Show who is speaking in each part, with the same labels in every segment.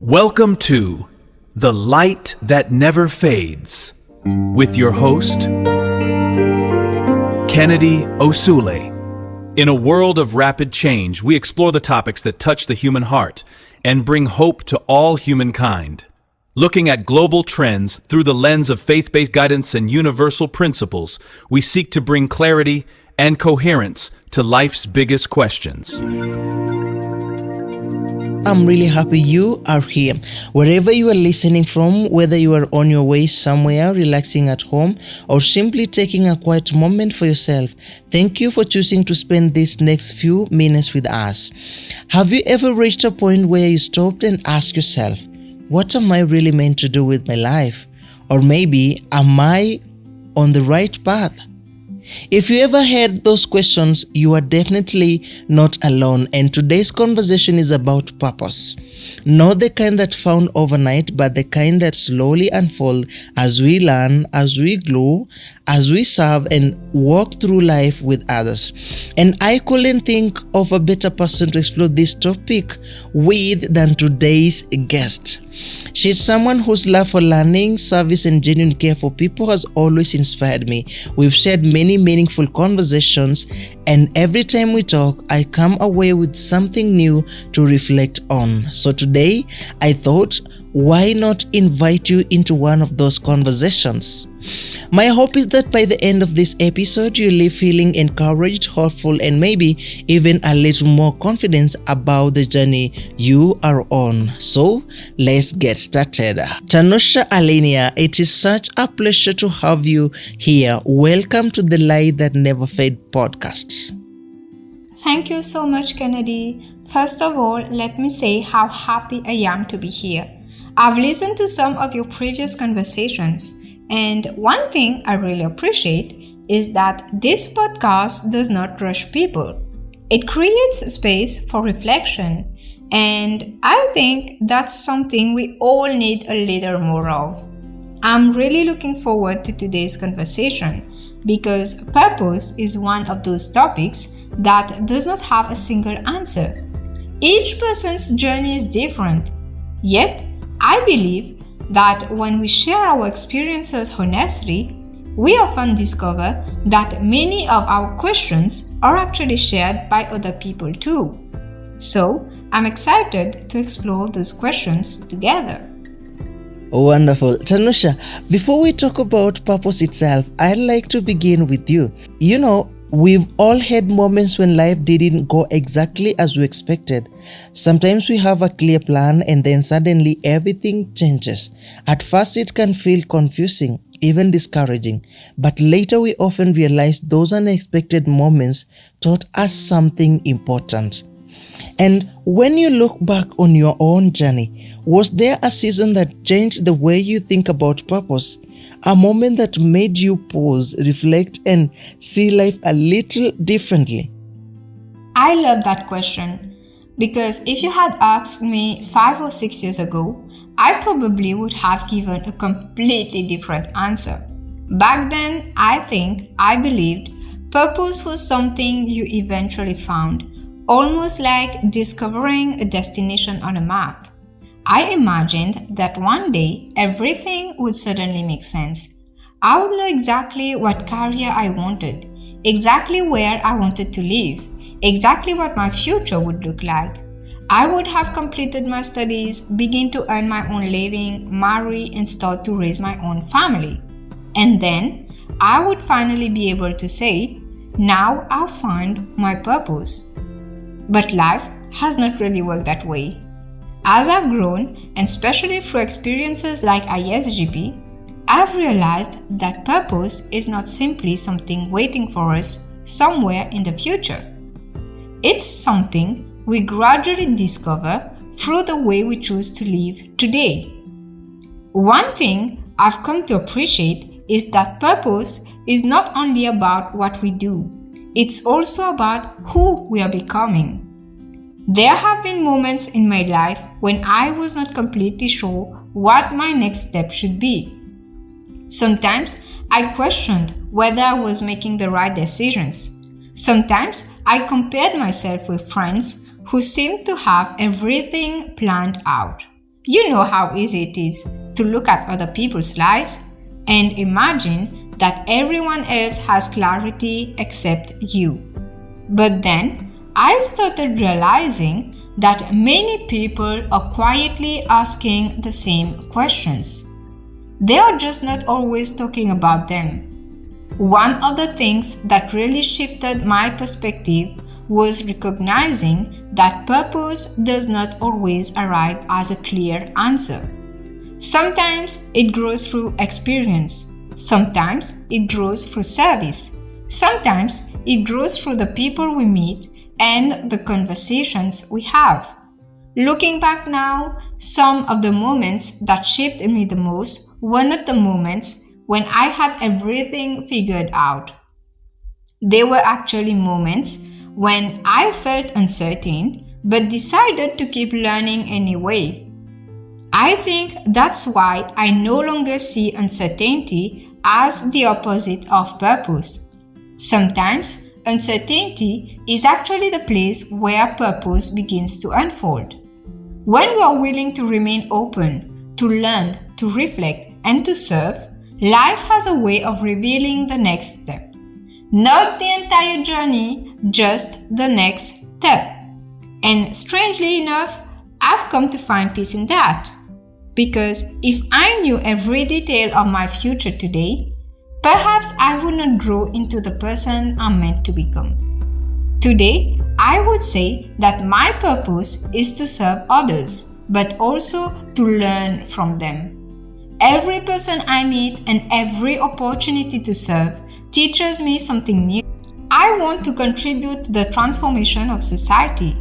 Speaker 1: Welcome to The Light That Never Fades with your host, Kennedy Osule. In a world of rapid change, we explore the topics that touch the human heart and bring hope to all humankind. Looking at global trends through the lens of faith-based guidance and universal principles, we seek to bring clarity and coherence to life's biggest questions.
Speaker 2: I'm really happy you are here. Wherever you are listening from, whether you are on your way somewhere, relaxing at home, or simply taking a quiet moment for yourself, thank you for choosing to spend these next few minutes with us. Have you ever reached a point where you stopped and asked yourself, what am I really meant to do with my life? Or maybe, am I on the right path? If you ever had those questions, you are definitely not alone, and today's conversation is about purpose. Not the kind that found overnight, but the kind that slowly unfold as we learn, as we grow, as we serve and walk through life with others. And I couldn't think of a better person to explore this topic with than today's guest. She's someone whose love for learning, service, and genuine care for people has always inspired me. We've shared many meaningful conversations, and every time we talk, I come away with something new to reflect on. So today, I thought, why not invite you into one of those conversations? My hope is that by the end of this episode, you leave feeling encouraged, hopeful, and maybe even a little more confident about the journey you are on. So, let's get started. Tanusha Alinia, it is such a pleasure to have you here. Welcome to the Light That Never Fades podcast.
Speaker 3: Thank you so much, Kennedy. First of all, let me say how happy I am to be here. I've listened to some of your previous conversations, and one thing I really appreciate is that this podcast does not rush people. It creates space for reflection, and I think that's something we all need a little more of. I'm really looking forward to today's conversation because purpose is one of those topics that does not have a single answer. Each person's journey is different, yet I believe that when we share our experiences honestly, we often discover that many of our questions are actually shared by other people too. So, I'm excited to explore those questions together.
Speaker 2: Wonderful. Tanusha, before we talk about purpose itself, I'd like to begin with you. We've all had moments when life didn't go exactly as we expected. Sometimes we have a clear plan and then suddenly everything changes. At first it can feel confusing, even discouraging, but later we often realize those unexpected moments taught us something important. And when you look back on your own journey, was there a season that changed the way you think about purpose? A moment that made you pause, reflect, and see life a little differently?
Speaker 3: I love that question because if you had asked me 5 or 6 years ago, I probably would have given a completely different answer. Back then, I believed purpose was something you eventually found, almost like discovering a destination on a map. I imagined that one day everything would suddenly make sense. I would know exactly what career I wanted, exactly where I wanted to live, exactly what my future would look like. I would have completed my studies, begin to earn my own living, marry, and start to raise my own family. And then I would finally be able to say, now I've found my purpose. But life has not really worked that way. As I've grown, and especially through experiences like ISGP, I've realized that purpose is not simply something waiting for us somewhere in the future. It's something we gradually discover through the way we choose to live today. One thing I've come to appreciate is that purpose is not only about what we do, it's also about who we are becoming. There have been moments in my life when I was not completely sure what my next step should be. Sometimes I questioned whether I was making the right decisions. Sometimes I compared myself with friends who seemed to have everything planned out. You know how easy it is to look at other people's lives and imagine that everyone else has clarity except you. But then I started realizing that many people are quietly asking the same questions. They are just not always talking about them. One of the things that really shifted my perspective was recognizing that purpose does not always arrive as a clear answer. Sometimes it grows through experience. Sometimes it grows through service. Sometimes it grows through the people we meet and the conversations we have. Looking back now, some of the moments that shaped me the most were not the moments when I had everything figured out. They were actually moments when I felt uncertain but decided to keep learning anyway. I think that's why I no longer see uncertainty as the opposite of purpose. Sometimes uncertainty is actually the place where purpose begins to unfold. When we are willing to remain open, to learn, to reflect, and to serve, life has a way of revealing the next step. Not the entire journey, just the next step. And strangely enough, I've come to find peace in that. Because if I knew every detail of my future today, perhaps I would not grow into the person I'm meant to become. Today, I would say that my purpose is to serve others, but also to learn from them. Every person I meet and every opportunity to serve teaches me something new. I want to contribute to the transformation of society.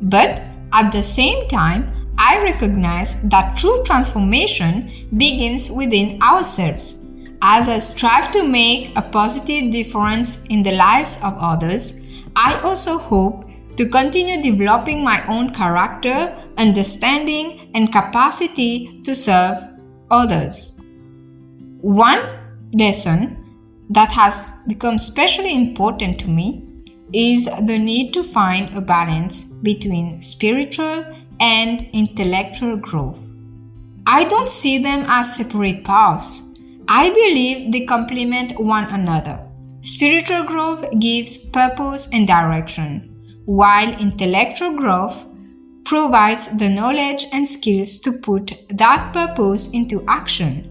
Speaker 3: But at the same time, I recognize that true transformation begins within ourselves. As I strive to make a positive difference in the lives of others, I also hope to continue developing my own character, understanding, and capacity to serve others. One lesson that has become especially important to me is the need to find a balance between spiritual and intellectual growth. I don't see them as separate paths. I believe they complement one another. Spiritual growth gives purpose and direction, while intellectual growth provides the knowledge and skills to put that purpose into action.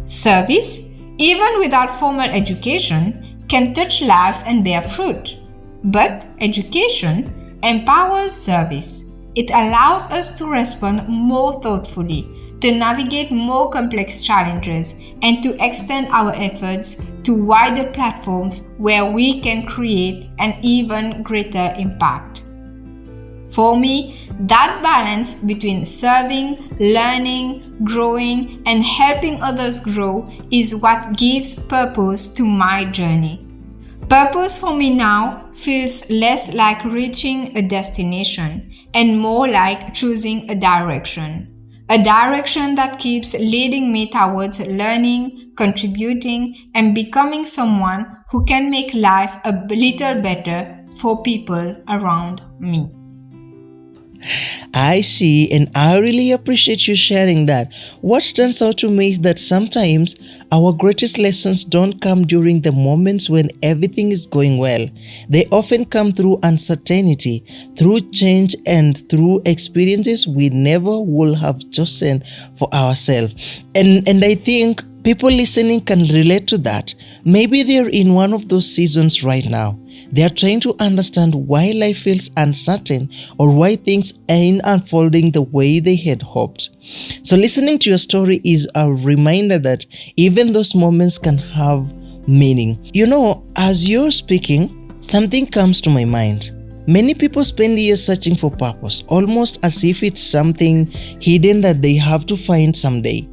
Speaker 3: Service, even without formal education, can touch lives and bear fruit. But education empowers service. It allows us to respond more thoughtfully, to navigate more complex challenges, and to extend our efforts to wider platforms where we can create an even greater impact. For me, that balance between serving, learning, growing, and helping others grow is what gives purpose to my journey. Purpose for me now feels less like reaching a destination and more like choosing a direction that keeps leading me towards learning, contributing, and becoming someone who can make life a little better for people around me.
Speaker 2: I see, and I really appreciate you sharing that. What stands out to me is that sometimes our greatest lessons don't come during the moments when everything is going well. They often come through uncertainty, through change, and through experiences we never would have chosen for ourselves. And I think people listening can relate to that. Maybe they're in one of those seasons right now. They are trying to understand why life feels uncertain or why things ain't unfolding the way they had hoped. So listening to your story is a reminder that even those moments can have meaning. You know, as you're speaking, something comes to my mind. Many people spend years searching for purpose, almost as if it's something hidden that they have to find someday.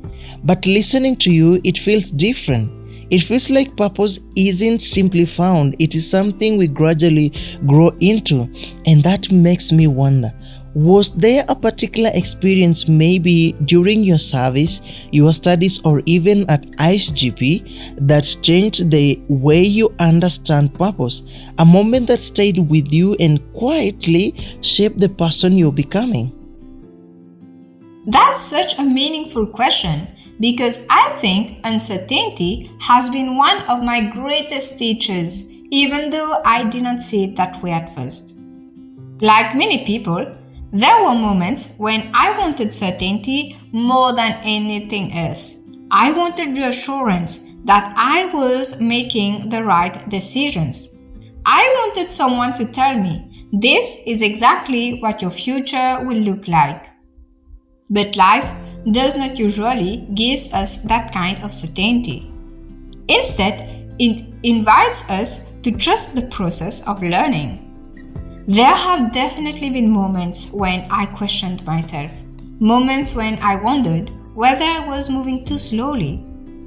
Speaker 2: But listening to you, it feels different. It feels like purpose isn't simply found, it is something we gradually grow into. And that makes me wonder, was there a particular experience, maybe during your service, your studies, or even at ICGP, that changed the way you understand purpose? A moment that stayed with you and quietly shaped the person you're becoming?
Speaker 3: That's such a meaningful question because I think uncertainty has been one of my greatest teachers, even though I didn't see it that way at first. Like many people, there were moments when I wanted certainty more than anything else. I wanted reassurance that I was making the right decisions. I wanted someone to tell me, this is exactly what your future will look like. But life does not usually give us that kind of certainty. Instead, it invites us to trust the process of learning. There have definitely been moments when I questioned myself, moments when I wondered whether I was moving too slowly,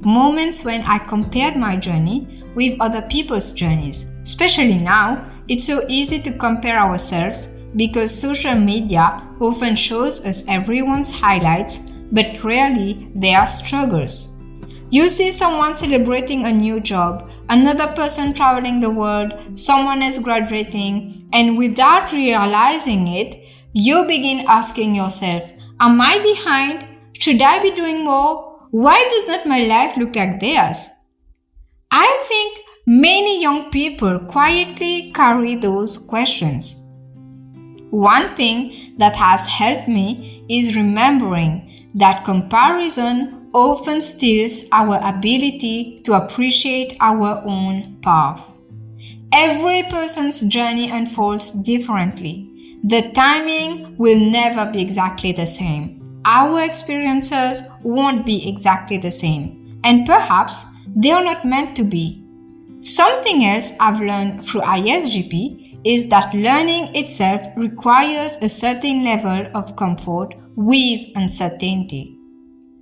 Speaker 3: moments when I compared my journey with other people's journeys. Especially now, it's so easy to compare ourselves because social media often shows us everyone's highlights, but rarely their struggles. You see someone celebrating a new job, another person traveling the world, someone else graduating, and without realizing it, you begin asking yourself, am I behind? Should I be doing more? Why does not my life look like theirs? I think many young people quietly carry those questions. One thing that has helped me is remembering that comparison often steals our ability to appreciate our own path. Every person's journey unfolds differently. The timing will never be exactly the same. Our experiences won't be exactly the same, and perhaps they are not meant to be. Something else I've learned through ISGP is that learning itself requires a certain level of comfort with uncertainty.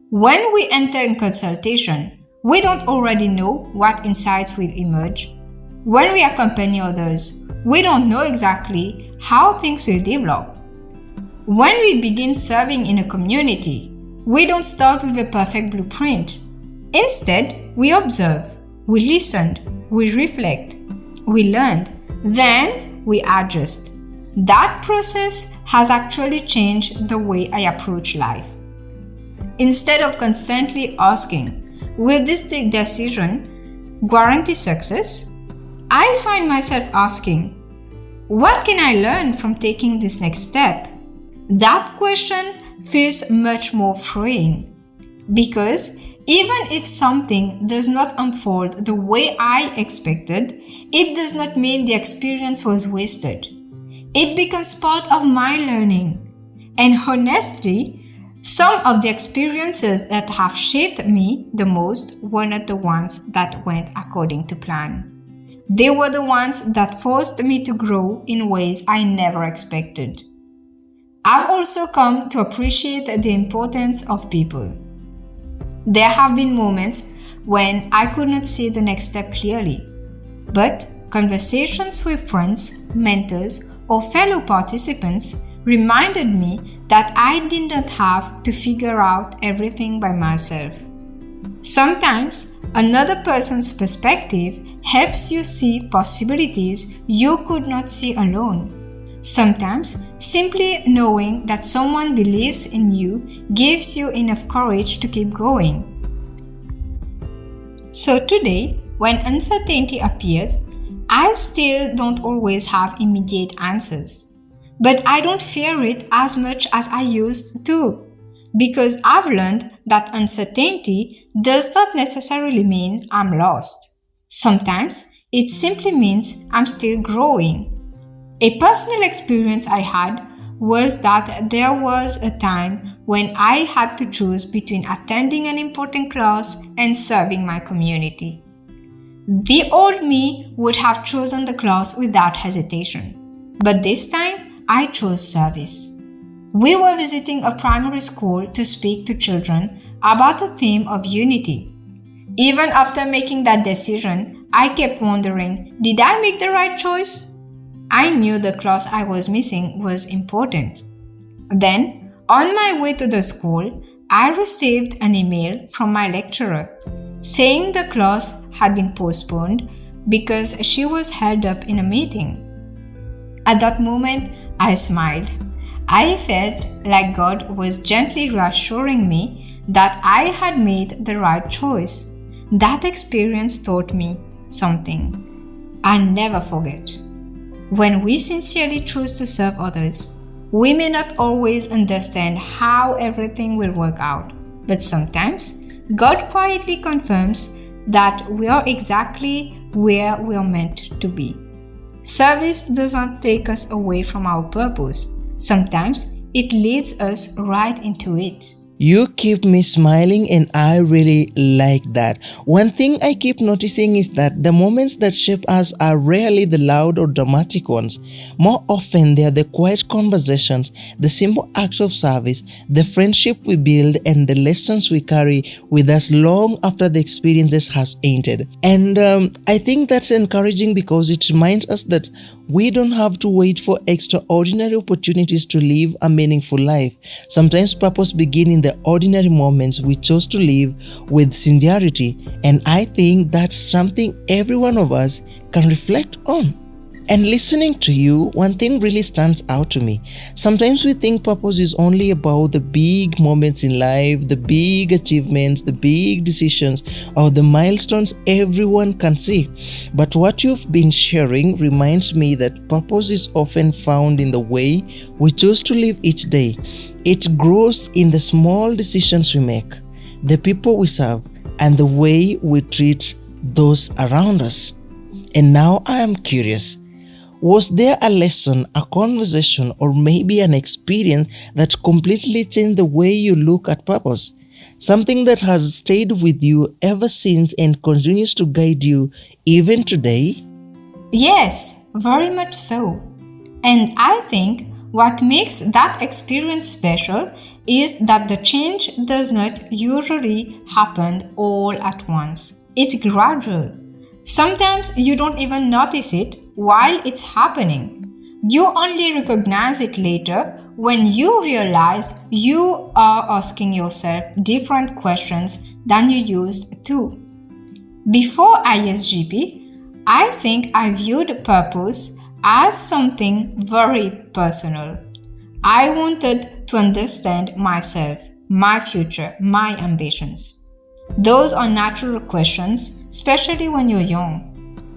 Speaker 3: When we enter in consultation, we don't already know what insights will emerge. When we accompany others, we don't know exactly how things will develop. When we begin serving in a community, we don't start with a perfect blueprint. Instead, we observe, we listen, we reflect, we learn, then we adjust. That process has actually changed the way I approach life. Instead of constantly asking, will this decision guarantee success? I find myself asking, what can I learn from taking this next step? That question feels much more freeing because even if something does not unfold the way I expected, it does not mean the experience was wasted. It becomes part of my learning. And honestly, some of the experiences that have shaped me the most were not the ones that went according to plan. They were the ones that forced me to grow in ways I never expected. I've also come to appreciate the importance of people. There have been moments when I could not see the next step clearly, but conversations with friends, mentors, or fellow participants reminded me that I did not have to figure out everything by myself. Sometimes, another person's perspective helps you see possibilities you could not see alone. Sometimes, simply knowing that someone believes in you gives you enough courage to keep going. So today, when uncertainty appears, I still don't always have immediate answers. But I don't fear it as much as I used to, because I've learned that uncertainty does not necessarily mean I'm lost. Sometimes it simply means I'm still growing. A personal experience I had was that there was a time when I had to choose between attending an important class and serving my community. The old me would have chosen the class without hesitation, but this time I chose service. We were visiting a primary school to speak to children about a theme of unity. Even after making that decision, I kept wondering, did I make the right choice? I knew the class I was missing was important. Then, on my way to the school, I received an email from my lecturer saying the class had been postponed because she was held up in a meeting. At that moment, I smiled. I felt like God was gently reassuring me that I had made the right choice. That experience taught me something I'll never forget. When we sincerely choose to serve others, we may not always understand how everything will work out, but sometimes God quietly confirms that we are exactly where we are meant to be. Service does not take us away from our purpose. Sometimes it leads us right into it.
Speaker 2: You keep me smiling, and I really like that. One thing I keep noticing is that the moments that shape us are rarely the loud or dramatic ones. More often, they are the quiet conversations, the simple acts of service, the friendship we build, and the lessons we carry with us long after the experiences has ended. And I think that's encouraging because it reminds us that we don't have to wait for extraordinary opportunities to live a meaningful life. Sometimes purpose begins in the ordinary moments we chose to live with sincerity, and I think that's something every one of us can reflect on. And listening to you, one thing really stands out to me. Sometimes we think purpose is only about the big moments in life, the big achievements, the big decisions, or the milestones everyone can see. But what you've been sharing reminds me that purpose is often found in the way we choose to live each day. It grows in the small decisions we make, the people we serve, and the way we treat those around us. And now I am curious. Was there a lesson, a conversation, or maybe an experience that completely changed the way you look at purpose? Something that has stayed with you ever since and continues to guide you even today?
Speaker 3: Yes, very much so. And I think what makes that experience special is that the change does not usually happen all at once. It's gradual. Sometimes you don't even notice it while it's happening. You only recognize it later when you realize you are asking yourself different questions than you used to. Before ISGP, I think I viewed purpose as something very personal. I wanted to understand myself, my future, my ambitions. Those are natural questions, especially when you're young.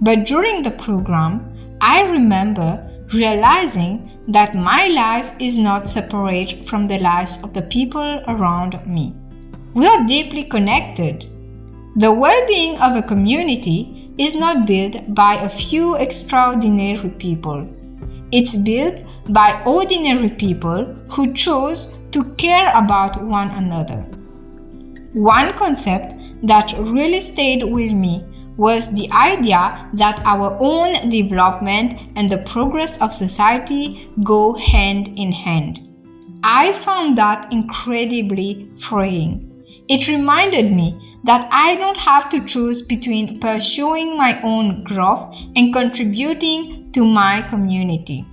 Speaker 3: But during the program, I remember realizing that my life is not separate from the lives of the people around me. We are deeply connected. The well-being of a community is not built by a few extraordinary people. It's built by ordinary people who chose to care about one another. One concept that really stayed with me was the idea that our own development and the progress of society go hand in hand. I found that incredibly freeing. It reminded me that I don't have to choose between pursuing my own growth and contributing to my community.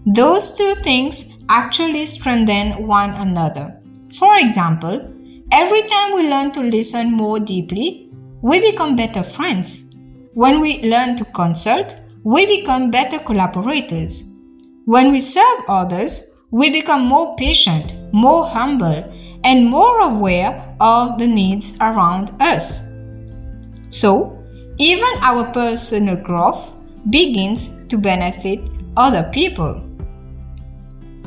Speaker 3: Those two things actually strengthen one another. For example, every time we learn to listen more deeply, we become better friends. When we learn to consult, we become better collaborators. When we serve others, we become more patient, more humble, and more aware of the needs around us. So, even our personal growth begins to benefit other people.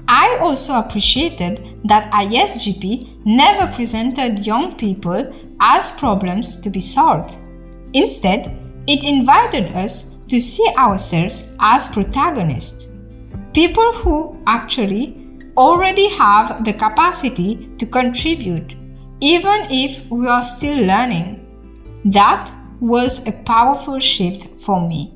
Speaker 3: I also appreciated that ISGP never presented young people as problems to be solved. Instead, it invited us to see ourselves as protagonists, people who actually already have the capacity to contribute, even if we are still learning. That was a powerful shift for me.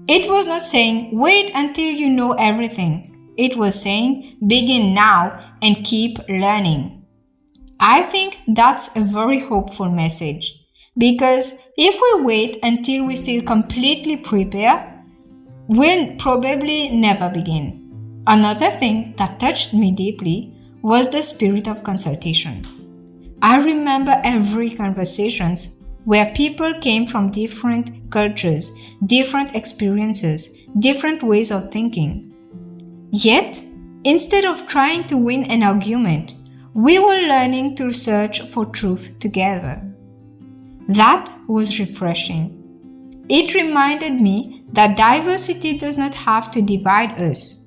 Speaker 3: It was not saying, wait until you know everything. It was saying, begin now and keep learning. I think that's a very hopeful message, because if we wait until we feel completely prepared, we'll probably never begin. Another thing that touched me deeply was the spirit of consultation. I remember every conversations where people came from different cultures, different experiences, different ways of thinking. Yet, Instead of trying to win an argument, we were learning to search for truth together. That was refreshing. It reminded me that diversity does not have to divide us.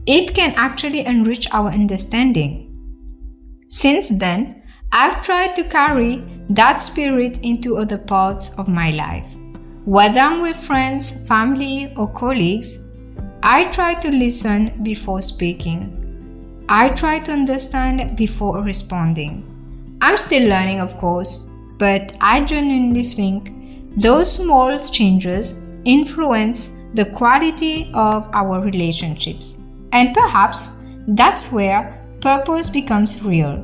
Speaker 3: It can actually enrich our understanding. Since then, I've tried to carry that spirit into other parts of my life. Whether I'm with friends, family, or colleagues, I try to listen before speaking. I try to understand before responding. I'm still learning, of course, but I genuinely think those small changes influence the quality of our relationships. And perhaps that's where purpose becomes real.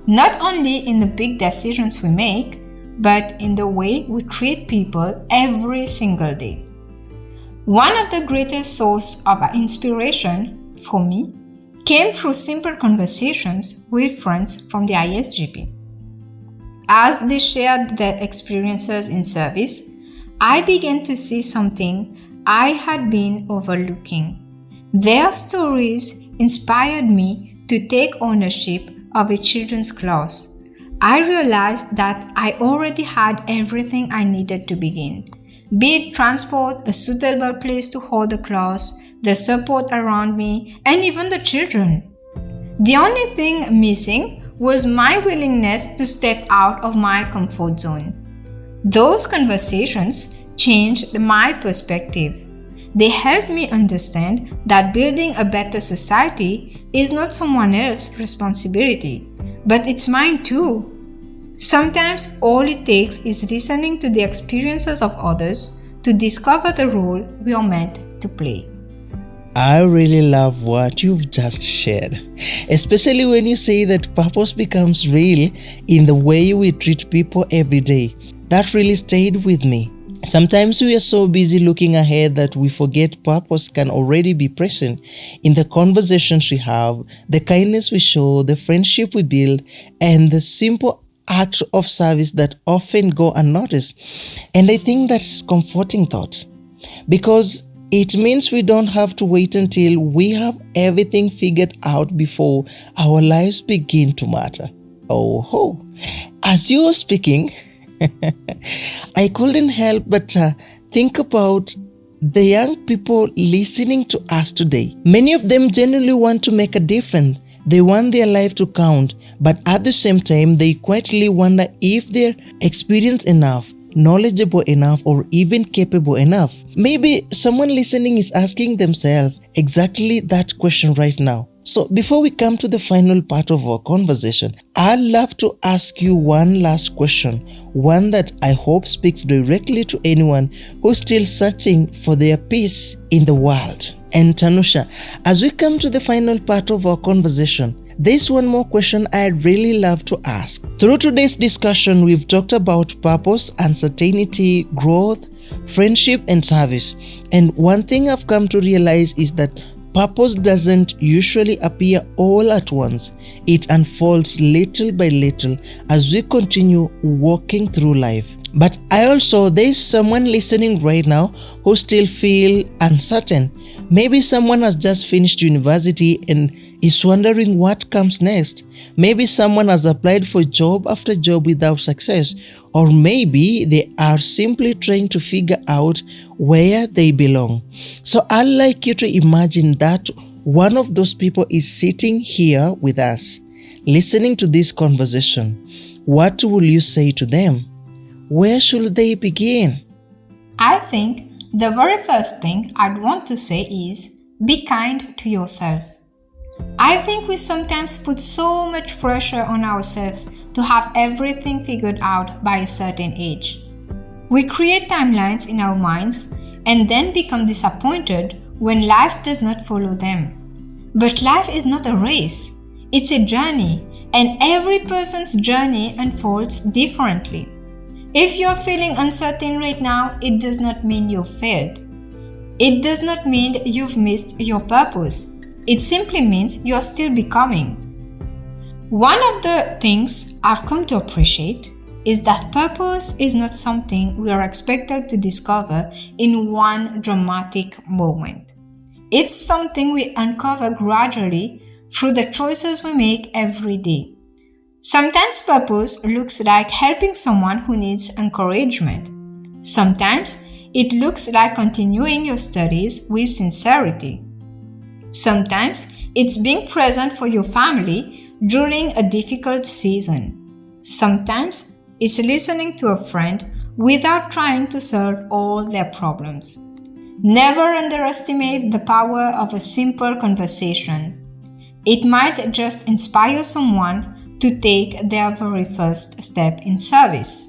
Speaker 3: Not only in the big decisions we make, but in the way we treat people every single day. One of the greatest sources of inspiration for me came through simple conversations with friends from the ISGP. As they shared their experiences in service, I began to see something I had been overlooking. Their stories inspired me to take ownership of a children's class. I realized that I already had everything I needed to begin. Be it transport, a suitable place to hold a class, the support around me, and even the children. The only thing missing was my willingness to step out of my comfort zone. Those conversations changed my perspective. They helped me understand that building a better society is not someone else's responsibility, but it's mine too. Sometimes all it takes is listening to the experiences of others to discover the role we are meant to play.
Speaker 2: I really love what you've just shared, especially when you say that purpose becomes real in the way we treat people every day. That really stayed with me. Sometimes we are so busy looking ahead that we forget purpose can already be present in the conversations we have, the kindness we show, the friendship we build, and the simple acts of service that often go unnoticed. And I think that's a comforting thought, because it means we don't have to wait until we have everything figured out before our lives begin to matter. Oh, as you were speaking, I couldn't help but think about the young people listening to us today. Many of them genuinely want to make a difference. They want their life to count, but at the same time, they quietly wonder if they're experienced enough, knowledgeable enough, or even capable enough. Maybe someone listening is asking themselves exactly that question right now. So before we come to the final part of our conversation, I'd love to ask you one last question, one that I hope speaks directly to anyone who's still searching for their peace in the world. And Tanusha, as we come to the final part of our conversation, there's one more question I'd really love to ask. Through today's discussion, we've talked about purpose, uncertainty, growth, friendship, and service. And one thing I've come to realize is that purpose doesn't usually appear all at once. It unfolds little by little as we continue walking through life. But there's someone listening right now who still feel uncertain. Maybe someone has just finished university and is wondering what comes next. Maybe someone has applied for job after job without success. Or maybe they are simply trying to figure out where they belong. So I'd like you to imagine that one of those people is sitting here with us, listening to this conversation. What will you say to them? Where should they begin?
Speaker 3: I think the very first thing I'd want to say is be kind to yourself. I think we sometimes put so much pressure on ourselves to have everything figured out by a certain age. We create timelines in our minds and then become disappointed when life does not follow them. But life is not a race, it's a journey, and every person's journey unfolds differently. If you're feeling uncertain right now, it does not mean you've failed. It does not mean you've missed your purpose. It simply means you're still becoming. One of the things I've come to appreciate is that purpose is not something we are expected to discover in one dramatic moment. It's something we uncover gradually through the choices we make every day. Sometimes purpose looks like helping someone who needs encouragement. Sometimes it looks like continuing your studies with sincerity. Sometimes it's being present for your family during a difficult season. Sometimes it's listening to a friend without trying to solve all their problems. Never underestimate the power of a simple conversation. It might just inspire someone to take their very first step in service.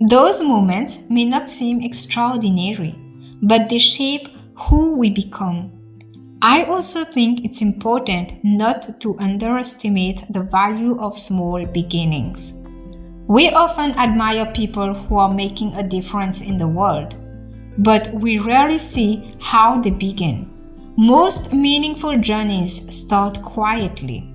Speaker 3: Those moments may not seem extraordinary, but they shape who we become. I also think it's important not to underestimate the value of small beginnings. We often admire people who are making a difference in the world, but we rarely see how they begin. Most meaningful journeys start quietly.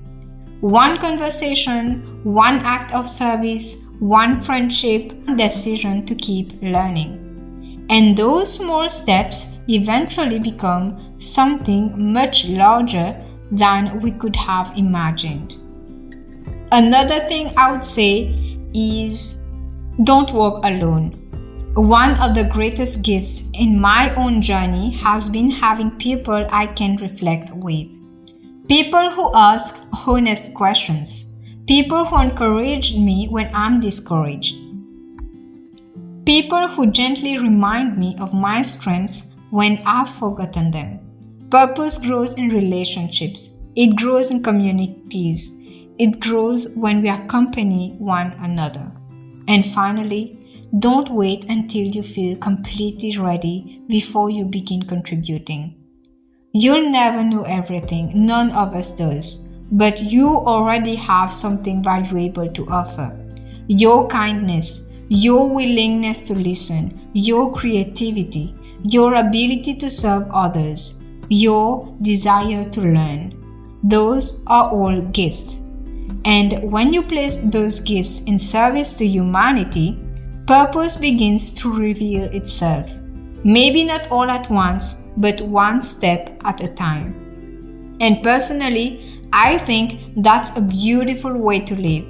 Speaker 3: One conversation, one act of service, one friendship, one decision to keep learning. And those small steps eventually become something much larger than we could have imagined. Another thing I would say is don't walk alone. One of the greatest gifts in my own journey has been having people I can reflect with. People who ask honest questions. People who encourage me when I'm discouraged. People who gently remind me of my strengths when I've forgotten them. Purpose grows in relationships. It grows in communities. It grows when we accompany one another. And finally, don't wait until you feel completely ready before you begin contributing. You'll never know everything, none of us does, but you already have something valuable to offer. Your kindness, your willingness to listen, your creativity, your ability to serve others, your desire to learn. Those are all gifts. And when you place those gifts in service to humanity, purpose begins to reveal itself. Maybe not all at once, but one step at a time. And personally, I think that's a beautiful way to live.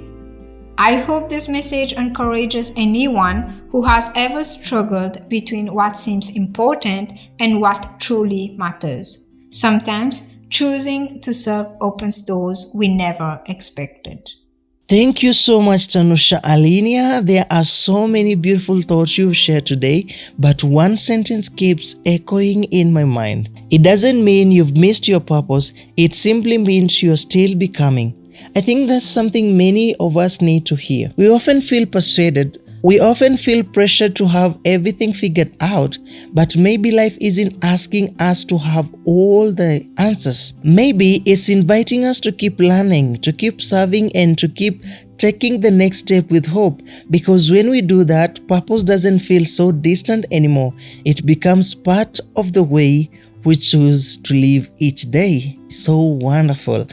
Speaker 3: I hope this message encourages anyone who has ever struggled between what seems important and what truly matters. Sometimes choosing to serve opens doors we never expected.
Speaker 2: Thank you so much, Tanusha Alinia. There are so many beautiful thoughts you've shared today, but one sentence keeps echoing in my mind. It doesn't mean you've missed your purpose, it simply means you're still becoming. I think that's something many of us need to hear. We often feel persuaded. We often feel pressure to have everything figured out, but maybe life isn't asking us to have all the answers. Maybe it's inviting us to keep learning, to keep serving, and to keep taking the next step with hope. Because when we do that, purpose doesn't feel so distant anymore. It becomes part of the way we choose to live each day. So wonderful.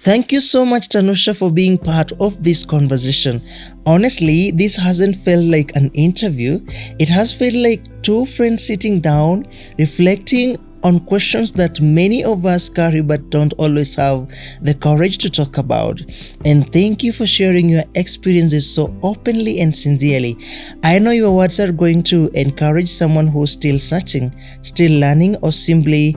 Speaker 2: Thank you so much, Tanusha, for being part of this conversation. Honestly, this hasn't felt like an interview. It has felt like two friends sitting down, reflecting on questions that many of us carry but don't always have the courage to talk about. And thank you for sharing your experiences so openly and sincerely. I know your words are going to encourage someone who's still searching, still learning, or simply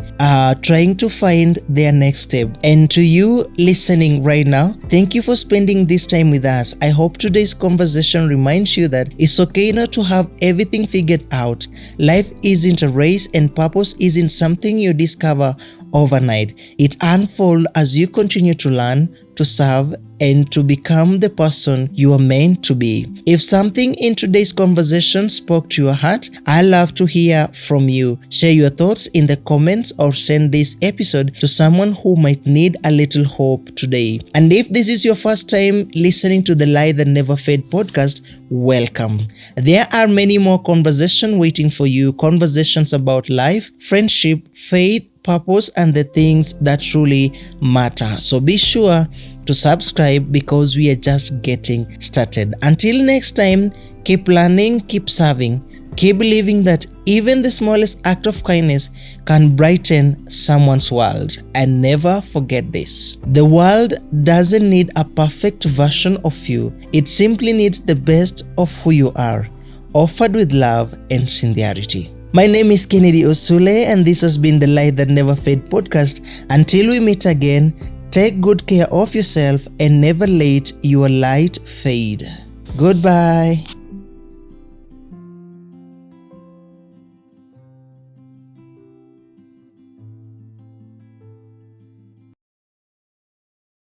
Speaker 2: trying to find their next step. And to you listening right now, thank you for spending this time with us. I hope today's conversation reminds you that it's okay not to have everything figured out. Life isn't a race, and purpose isn't something you discover overnight. It unfolds as you continue to learn, to serve, and to become the person you are meant to be. If something in today's conversation spoke to your heart, I love to hear from you. Share your thoughts in the comments or send this episode to someone who might need a little hope today. And if this is your first time listening to the Lie That Never Fade podcast, welcome. There are many more conversations waiting for you, conversations about life, friendship, faith, purpose, and the things that truly matter. So be sure to subscribe because we are just getting started. Until next time, keep learning, keep serving, Keep believing that even the smallest act of kindness can brighten someone's world. And never forget this: the world doesn't need a perfect version of you, it simply needs the best of who you are, offered with love and sincerity. My name is Kennedy Osule, and this has been the Light That Never Fade podcast. Until we meet again, take good care of yourself and never let your light fade. Goodbye.